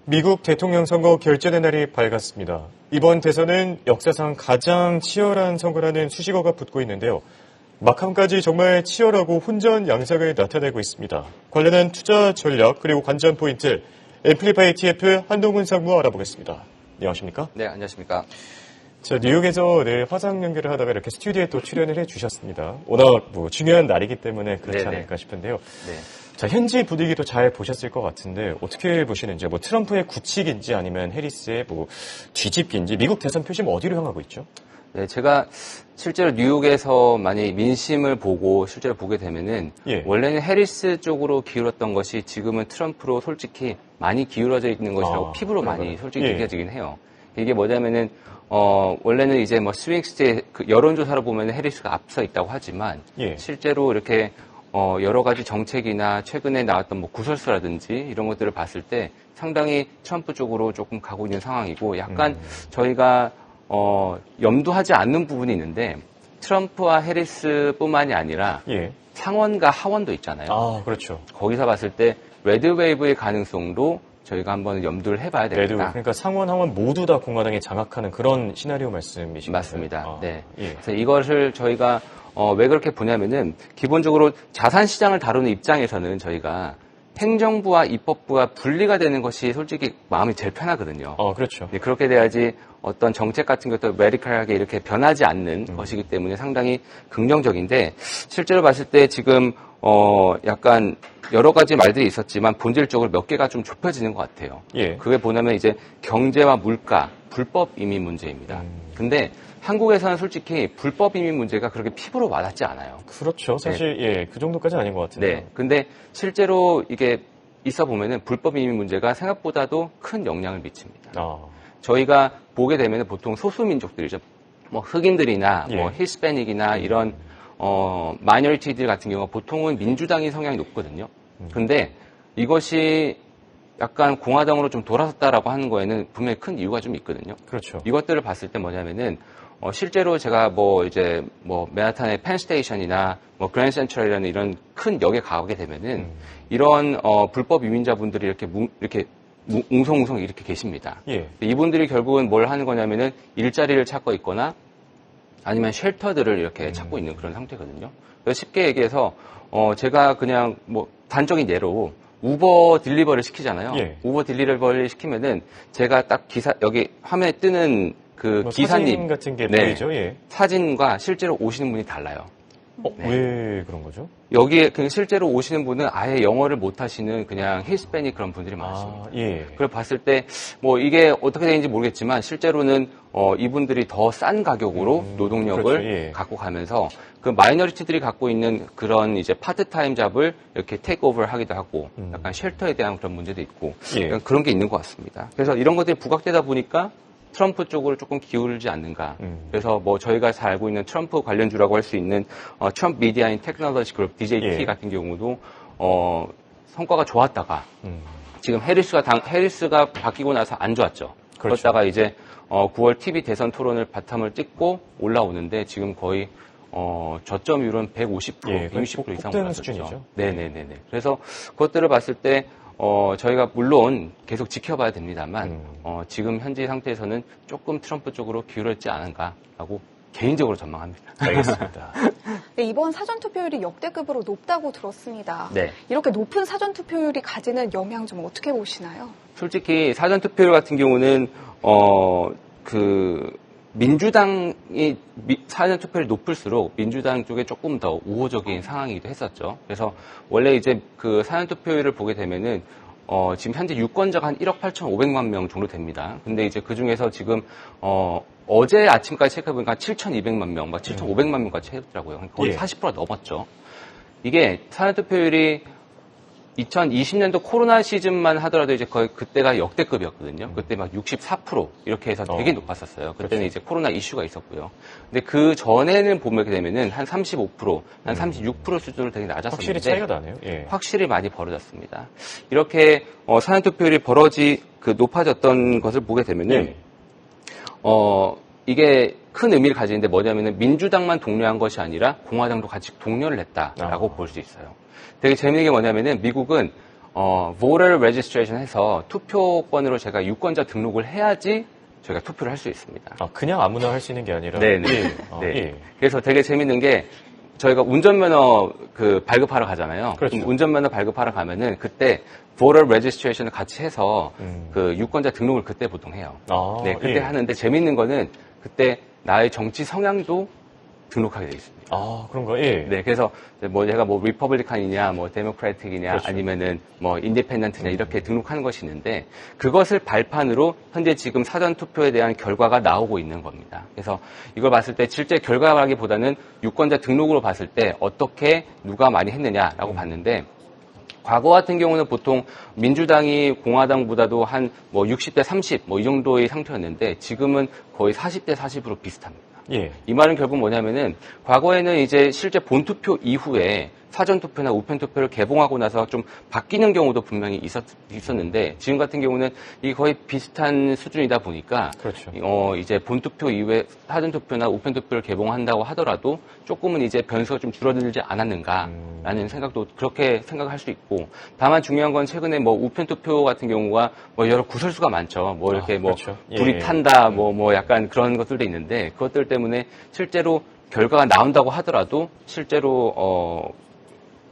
미국 대통령 선거 결전의 날이 밝았습니다. 이번 대선은 역사상 가장 치열한 선거라는 수식어가 붙고 있는데요. 막판까지 정말 치열하고 혼전 양상을 나타내고 있습니다. 관련한 투자 전략 그리고 관전 포인트 앰플리파이 TF 한동훈 상무 알아보겠습니다. 안녕하십니까? 네, 안녕하십니까? 자, 뉴욕에서 늘 화상 연결을 하다가 이렇게 스튜디오에 또 출연을 해주셨습니다. 워낙 중요한 날이기 때문에 그렇지 네네. 않을까 싶은데요. 네. 자, 현지 분위기도 잘 보셨을 것 같은데 어떻게 보시는지, 트럼프의 굳히기인지 아니면 해리스의 뒤집기인지 미국 대선 표심 어디로 향하고 있죠? 네, 제가 실제로 뉴욕에서 많이 민심을 보고 실제로 보게 되면은 원래는 해리스 쪽으로 기울었던 것이 지금은 트럼프로 솔직히 많이 기울어져 있는 것이라고 피부로 많이 솔직히 느껴지긴 해요. 이게 뭐냐면은 원래는 이제 스윙 스테이트 여론조사로 보면 해리스가 앞서 있다고 하지만 실제로 이렇게 여러 가지 정책이나 최근에 나왔던 구설수라든지 이런 것들을 봤을 때 상당히 트럼프 쪽으로 조금 가고 있는 상황이고 약간 저희가 염두하지 않는 부분이 있는데 트럼프와 해리스뿐만이 아니라 상원과 하원도 있잖아요. 아, 그렇죠. 거기서 봤을 때 레드웨이브의 가능성도 저희가 한번 염두를 해봐야 되겠다. 그러니까 상원, 하원 모두 다 공화당이 장악하는 그런 시나리오 말씀이신가요? 맞습니다. 네. 그래서 이것을 저희가 왜 그렇게 보냐면은 기본적으로 자산 시장을 다루는 입장에서는 저희가 행정부와 입법부가 분리가 되는 것이 솔직히 마음이 제일 편하거든요. 그렇죠. 네, 그렇게 돼야지 어떤 정책 같은 것도 메디컬하게 이렇게 변하지 않는 것이기 때문에 상당히 긍정적인데 실제로 봤을 때 지금 약간 여러 가지 말들이 있었지만 본질적으로 몇 개가 좀 좁혀지는 것 같아요. 그게 보면 이제 경제와 물가, 불법 이민 문제입니다. 근데 한국에서는 솔직히 불법 이민 문제가 그렇게 피부로 와닿지 않아요. 그렇죠. 사실 그 정도까지는 아닌 것 같은데. 네. 근데 실제로 이게 있어 보면은 불법 이민 문제가 생각보다도 큰 영향을 미칩니다. 저희가 보게 되면은 보통 소수 민족들이죠. 흑인들이나 히스패닉이나 이런 마이너리티들 같은 경우가 보통은 민주당이 성향이 높거든요. 근데 이것이 약간 공화당으로 좀 돌아섰다라고 하는 거에는 분명히 큰 이유가 좀 있거든요. 그렇죠. 이것들을 봤을 때 뭐냐면은 실제로 제가 맨하탄의 펜스테이션이나 그랜드 센트럴이라는 이런 큰 역에 가게 되면은 이런 불법 이민자분들이 이렇게 웅성웅성 이렇게 계십니다. 이분들이 결국은 뭘 하는 거냐면은 일자리를 찾고 있거나 아니면 쉘터들을 이렇게 찾고 있는 그런 상태거든요. 그래서 쉽게 얘기해서 제가 그냥 단적인 예로 우버 딜리버리를 시키잖아요. 우버 딜리버리를 시키면은 제가 딱 여기 화면에 뜨는 그 기사님 사진 같은 게 보이죠. 사진과 실제로 오시는 분이 달라요. 왜 그런 거죠? 여기에 실제로 오시는 분은 아예 영어를 못 하시는 그냥 히스패닉 그런 분들이 많습니다. 그걸 봤을 때 이게 어떻게 되는지 모르겠지만 실제로는 이분들이 더 싼 가격으로 노동력을 그렇죠. 갖고 가면서 그 마이너리티들이 갖고 있는 그런 이제 파트타임 잡을 이렇게 테이크오버를 하기도 하고 약간 쉘터에 대한 그런 문제도 있고 그런 게 있는 것 같습니다. 그래서 이런 것들이 부각되다 보니까 트럼프 쪽으로 조금 기울지 않는가. 그래서 저희가 잘 알고 있는 트럼프 관련주라고 할 수 있는 트럼프 미디어 인 테크놀로지 그룹 DJT 같은 경우도 성과가 좋았다가 지금 해리스가 바뀌고 나서 안 좋았죠. 그렇죠. 그러다가 이제 9월 TV 대선 토론을 바탕을 찍고 올라오는데 지금 거의 저점율은 150%, 160% 이상 올랐었죠. 수준이죠. 네네네네. 그래서 그것들을 봤을 때 저희가 물론 계속 지켜봐야 됩니다만, 지금 현재 상태에서는 조금 트럼프 쪽으로 기울었지 않은가라고 개인적으로 전망합니다. 알겠습니다. 네, 이번 사전투표율이 역대급으로 높다고 들었습니다. 네. 이렇게 높은 사전투표율이 가지는 영향 좀 어떻게 보시나요? 솔직히 사전투표율 같은 경우는, 민주당이 사전투표율이 높을수록 민주당 쪽에 조금 더 우호적인 상황이기도 했었죠. 그래서 원래 이제 그 사전투표율을 보게 되면은 지금 현재 유권자가 한 1억 8,500만 명 정도 됩니다. 근데 이제 그 중에서 지금 어제 아침까지 체크해보니까 7,200만 명, 7,500만 명까지 했더라고요. 그러니까 거의 40% 넘었죠. 이게 사전투표율이 2020년도 코로나 시즌만 하더라도 이제 거의 그때가 역대급이었거든요. 그때 64% 이렇게 해서 되게 높았었어요. 그때는 그렇죠. 이제 코로나 이슈가 있었고요. 근데 그 전에는 보게 되면은 한 35%, 한 36% 수준으로 되게 낮았었는데 확실히 차이가 나네요. 확실히 많이 벌어졌습니다. 이렇게 사전투표율이 높아졌던 것을 보게 되면은 이게 큰 의미를 가지는데 뭐냐면은 민주당만 독려한 것이 아니라 공화당도 같이 독려를 했다라고 볼 수 있어요. 되게 재미있는 게 뭐냐면은 미국은 voter registration 해서 투표권으로 제가 유권자 등록을 해야지 저희가 투표를 할 수 있습니다. 아, 그냥 아무나 할 수 있는 게 아니라. 네네. 예. 네. 예. 그래서 되게 재밌는 게 저희가 운전면허 발급하러 가잖아요. 그렇죠. 그럼 운전면허 발급하러 가면은 그때 voter registration을 같이 해서 그 유권자 등록을 그때 보통 해요. 아, 네, 그때 예. 하는데 재밌는 거는 그때 나의 정치 성향도 등록하게 돼 있습니다. 아, 그런가? 예. 네, 그래서 뭐 제가 뭐 리퍼블리칸이냐, 뭐 데모크래틱이냐, 그렇죠. 아니면은 뭐 인디펜던트냐 이렇게 등록하는 것이 있는데 그것을 발판으로 현재 지금 사전 투표에 대한 결과가 나오고 있는 겁니다. 그래서 이걸 봤을 때 실제 결과라기보다는 유권자 등록으로 봤을 때 어떻게 누가 많이 했느냐라고 봤는데. 과거 같은 경우는 보통 민주당이 공화당보다도 한 뭐 60대 30 뭐 이 정도의 상태였는데 지금은 거의 40대 40으로 비슷합니다. 예. 이 말은 결국 뭐냐면은 과거에는 이제 실제 본투표 이후에 사전투표나 우편투표를 개봉하고 나서 좀 바뀌는 경우도 분명히 있었는데 지금 같은 경우는 이게 거의 비슷한 수준이다 보니까 그렇죠. 이제 본투표 이후에 사전투표나 우편투표를 개봉한다고 하더라도 조금은 이제 변수가 좀 줄어들지 않았는가라는 생각도 그렇게 생각할 수 있고 다만 중요한 건 최근에 뭐 우편투표 같은 경우가 뭐 여러 구설수가 많죠. 뭐 이렇게 그렇죠. 불이 탄다 뭐 약간 그런 것들도 있는데 그것들 때문에 실제로 결과가 나온다고 하더라도 실제로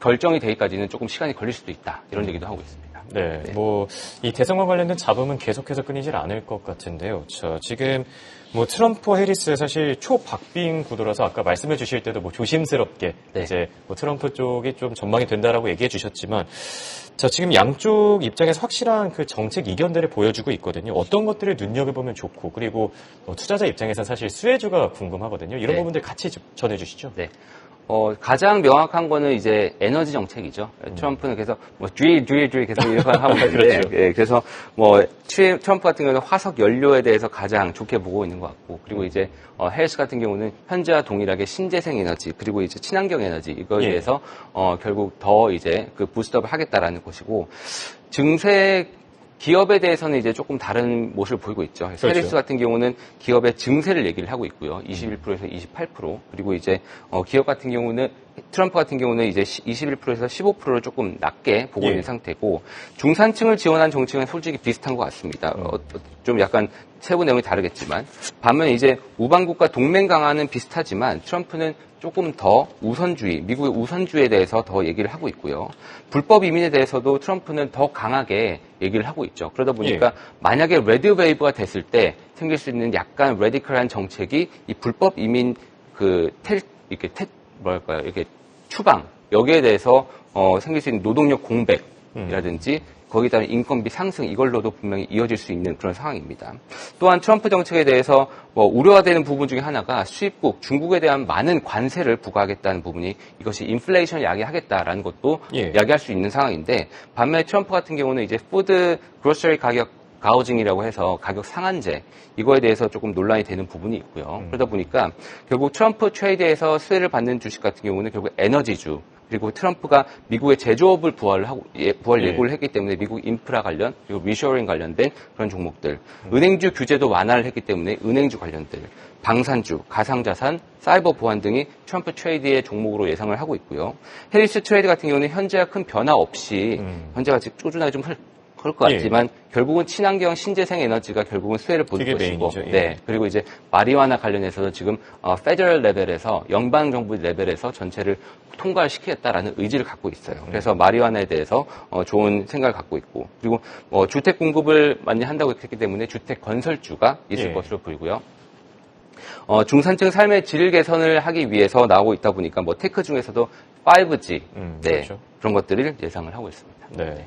결정이 되기까지는 조금 시간이 걸릴 수도 있다. 이런 얘기도 하고 있습니다. 네. 뭐, 이 대선과 관련된 잡음은 계속해서 끊이질 않을 것 같은데요. 지금 뭐 트럼프 해리스 사실 초박빙 구도라서 아까 말씀해 주실 때도 뭐 조심스럽게 네. 이제 뭐 트럼프 쪽이 좀 전망이 된다라고 얘기해 주셨지만 지금 양쪽 입장에서 확실한 그 정책 이견들을 보여주고 있거든요. 어떤 것들을 눈여겨보면 좋고 그리고 투자자 입장에서 사실 수혜주가 궁금하거든요. 이런 네. 부분들 같이 전해 주시죠. 네. 가장 명확한 거는 이제 에너지 정책이죠. 트럼프는 그래서 뭐 뒤에 계속 이렇게 하고 있는데, 그렇죠. 예, 그래서 뭐 트럼프 같은 경우는 화석 연료에 대해서 가장 좋게 보고 있는 것 같고, 그리고 이제 해리스 같은 경우는 현재와 동일하게 신재생 에너지 그리고 이제 친환경 에너지 이거에 예. 대해서 결국 더 이제 그 부스트업을 하겠다라는 것이고 증세 기업에 대해서는 이제 조금 다른 모습을 보이고 있죠. 그렇죠. 해리스 같은 경우는 기업의 증세를 얘기를 하고 있고요. 21%에서 28%. 그리고 이제 기업 같은 경우는 트럼프 같은 경우는 이제 21%에서 15%를 조금 낮게 보고 예. 있는 상태고 중산층을 지원한 정책은 솔직히 비슷한 것 같습니다. 좀 약간 세부 내용이 다르겠지만 반면에 이제 우방국과 동맹 강화는 비슷하지만 트럼프는 조금 더 우선주의, 미국의 우선주의에 대해서 더 얘기를 하고 있고요. 불법 이민에 대해서도 트럼프는 더 강하게 얘기를 하고 있죠. 그러다 보니까 예. 만약에 레드 웨이브가 됐을 때 생길 수 있는 약간 레디컬한 정책이 이 불법 이민 이렇게 추방 여기에 대해서 생길 수 있는 노동력 공백이라든지 거기에 따른 인건비 상승 이걸로도 분명히 이어질 수 있는 그런 상황입니다. 또한 트럼프 정책에 대해서 우려가 되는 부분 중에 하나가 수입국 중국에 대한 많은 관세를 부과하겠다는 부분이 이것이 인플레이션을 야기하겠다라는 것도 예. 야기할 수 있는 상황인데 반면에 트럼프 같은 경우는 이제 푸드 그로서리 가격 가우징이라고 해서 가격 상한제 이거에 대해서 조금 논란이 되는 부분이 있고요. 그러다 보니까 결국 트럼프 트레이드에서 수혜를 받는 주식 같은 경우는 결국 에너지주 그리고 트럼프가 미국의 제조업을 부활 예고를 했기 때문에 미국 인프라 관련 그리고 리쇼어링 관련된 그런 종목들 은행주 규제도 완화를 했기 때문에 은행주 관련들 방산주, 가상자산, 사이버 보안 등이 트럼프 트레이드의 종목으로 예상을 하고 있고요. 해리스 트레이드 같은 경우는 현재와 큰 변화 없이 현재가 지금 꾸준하게 좀 그럴 것 같지만 결국은 친환경 신재생 에너지가 결국은 수혜를 보는 그게 것이고 메인이죠. 예. 네. 그리고 이제 마리화나 관련해서도 지금 페더럴 레벨에서 연방 정부 레벨에서 전체를 통과시키겠다라는 의지를 갖고 있어요. 그래서 마리화나에 대해서 좋은 생각을 갖고 있고 그리고 주택 공급을 많이 한다고 했기 때문에 주택 건설주가 있을 예. 것으로 보이고요. 중산층 삶의 질 개선을 하기 위해서 나오고 있다 보니까 테크 중에서도 5G 그렇죠. 그런 것들을 예상을 하고 있습니다. 네.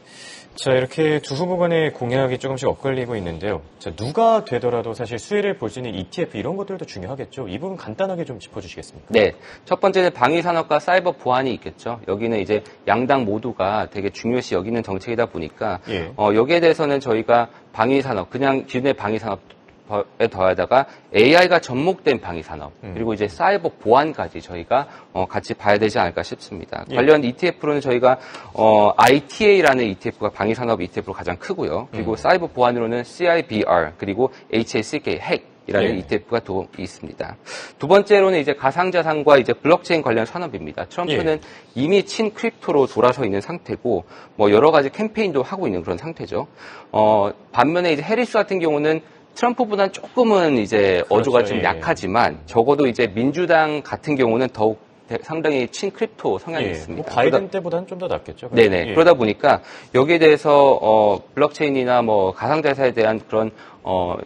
자, 이렇게 두 후보 간의 공약이 조금씩 엇갈리고 있는데요. 자, 누가 되더라도 사실 수혜를 볼 수 있는 ETF 이런 것들도 중요하겠죠. 이 부분 간단하게 좀 짚어주시겠습니까? 네. 첫 번째는 방위산업과 사이버 보안이 있겠죠. 여기는 이제 양당 모두가 되게 중요시 여기는 정책이다 보니까 예. 여기에 대해서는 저희가 방위산업, 그냥 기존의 방위산업 에 더하다가 AI가 접목된 방위산업 그리고 이제 사이버 보안까지 저희가 같이 봐야 되지 않을까 싶습니다. 예. 관련 ETF로는 저희가 ITA라는 ETF가 방위산업 ETF로 가장 크고요. 그리고 사이버 보안으로는 CIBR 그리고 HACK 핵 이라는 ETF가 또 있습니다. 두 번째로는 이제 가상자산과 이제 블록체인 관련 산업입니다. 트럼프는 이미 친크립토로 돌아서 있는 상태고, 뭐 여러 가지 캠페인도 하고 있는 그런 상태죠. 반면에 이제 해리스 같은 경우는 트럼프보다는 조금은 이제 어조가 좀 약하지만 적어도 이제 민주당 같은 경우는 더욱 상당히 친크립토 성향이 있습니다. 뭐 바이든 때보다는 좀 더 낫겠죠. 네네. 그러다 보니까 여기에 대해서 블록체인이나 뭐 가상자산에 대한 그런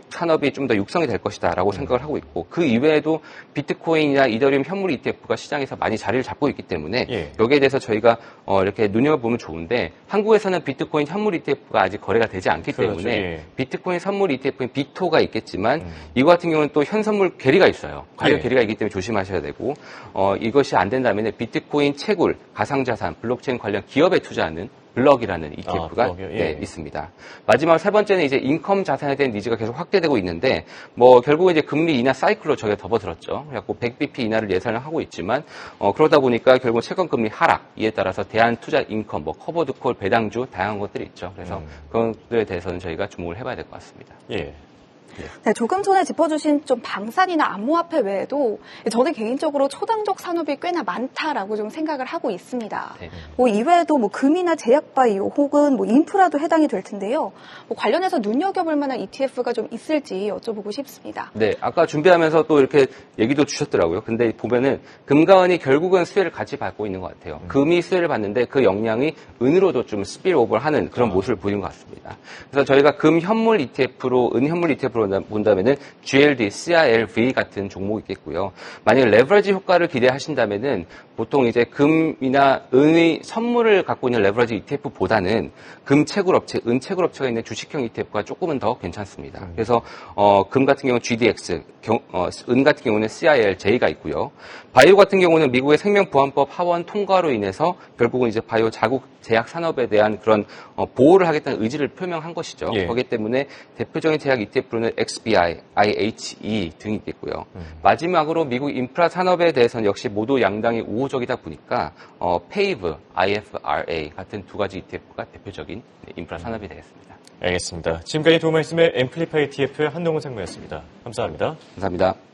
산업이 좀 더 육성이 될 것이다라고 생각을 하고 있고, 그 이외에도 비트코인이나 이더리움 현물 ETF가 시장에서 많이 자리를 잡고 있기 때문에 여기에 대해서 저희가 이렇게 눈여겨보면 좋은데, 한국에서는 비트코인 현물 ETF가 아직 거래가 되지 않기 때문에 비트코인 선물 ETF인 비토가 있겠지만 이거 같은 경우는 또 현선물 괴리가 있어요. 가격 괴리가 있기 때문에 조심하셔야 되고, 이것이 안 된다면 비트코인 채굴, 가상자산, 블록체인 관련 기업에 투자하는 블럭이라는 ETF가 있습니다. 마지막 세 번째는 이제 인컴 자산에 대한 니즈가 계속 확대되고 있는데, 뭐 결국은 이제 금리 인하 사이클로 저희가 접어들었죠. 그래갖고 100bp 인하를 예상을 하고 있지만, 그러다 보니까 결국 채권 금리 하락, 이에 따라서 대한 투자 인컴, 뭐 커버드 콜, 배당주 다양한 것들이 있죠. 그래서 그런 것들에 대해서는 저희가 주목을 해봐야 될 것 같습니다. 네, 조금 전에 짚어주신 좀 방산이나 암호화폐 외에도 저는 개인적으로 초당적 산업이 꽤나 많다라고 좀 생각을 하고 있습니다. 뭐 이외에도 뭐 금이나 제약바이오 혹은 뭐 인프라도 해당이 될 텐데요. 뭐 관련해서 눈여겨볼 만한 ETF가 좀 있을지 여쭤보고 싶습니다. 네, 아까 준비하면서 또 이렇게 얘기도 주셨더라고요. 근데 보면은 금과 은이 결국은 수혜를 같이 받고 있는 것 같아요. 금이 수혜를 받는데 그 역량이 은으로도 좀 스피오버를 하는 그런 모습을 보이는 것 같습니다. 그래서 저희가 금 현물 ETF로, 은 현물 ETF로 본다면은 GLD, CRLV 같은 종목이 있겠고요. 만약에 레버리지 효과를 기대하신다면은 보통 이제 금이나 은의 선물을 갖고 있는 레버리지 ETF보다는 금 채굴업체, 은 채굴업체가 있는 주식형 ETF가 조금은 더 괜찮습니다. 그래서 금 같은 경우는 GDX, 은 같은 경우는 CILJ가 있고요. 바이오 같은 경우는 미국의 생명보안법 하원 통과로 인해서 결국은 이제 바이오 자국 제약 산업에 대한 그런 보호를 하겠다는 의지를 표명한 것이죠. 그렇기 때문에 대표적인 제약 ETF로는 XBI, IHE 등이 있겠고요. 마지막으로 미국 인프라 산업에 대해서는 역시 모두 양당이 우호적이다 보니까 페이브, IFRA 같은 두 가지 ETF가 대표적인 인프라 산업이 되겠습니다. 알겠습니다. 지금까지 도움 말씀의 앰플리파이 TF의 한동훈 상무였습니다. 감사합니다. 감사합니다.